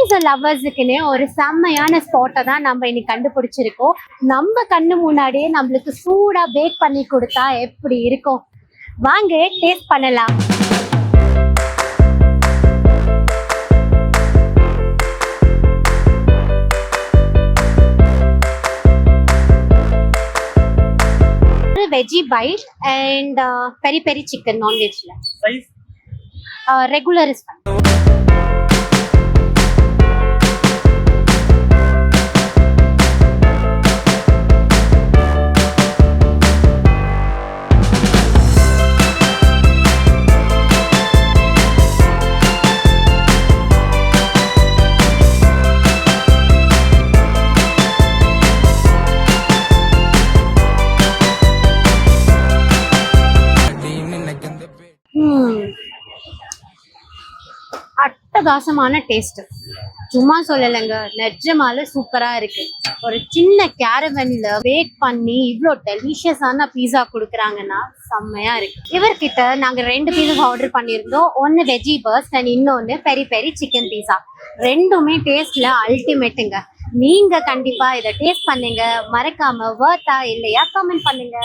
பீஸா லவ்வர்ஸுக்குன்னு ஒரு செம்மையான ஸ்பாட்டை தான் நம்ம இன்னைக்கு கண்டுபிடிச்சிருக்கோம். நம்ம கண்ணு முன்னாடியே நம்மளுக்கு சூடா பேக் பண்ணி கொடுத்தா எப்படி இருக்கும்? வாங்க டேஸ்ட் பண்ணலாம். Veggie bite and peri peri chicken நான்வெஜ்ல ரெகுலர் இஸ் ஃபைன். அட்டகாசமான டேஸ்ட், சும்மா சொல்லலைங்க, நிஜமால சூப்பரா இருக்கு. ஒரு சின்ன கேரவன்ல பேக் பண்ணி இவ்வளோ டெலிஷியஸான பீஸா கொடுக்குறாங்கன்னா செம்மையா இருக்கு. இவர்கிட்ட நாங்க 2 பீஸா ஆர்டர் பண்ணியிருந்தோம். ஒன்னு வெஜ்ஜி பர்ஸ்ட் அண்ட் இன்னொன்னு பெரி பெரி சிக்கன் பீஸா. ரெண்டுமே டேஸ்ட்ல அல்டிமேட்டுங்க. நீங்க கண்டிப்பா இதை டேஸ்ட் பண்ணுங்க. மறக்காம வர்த்தா இல்லையா கமெண்ட் பண்ணுங்க.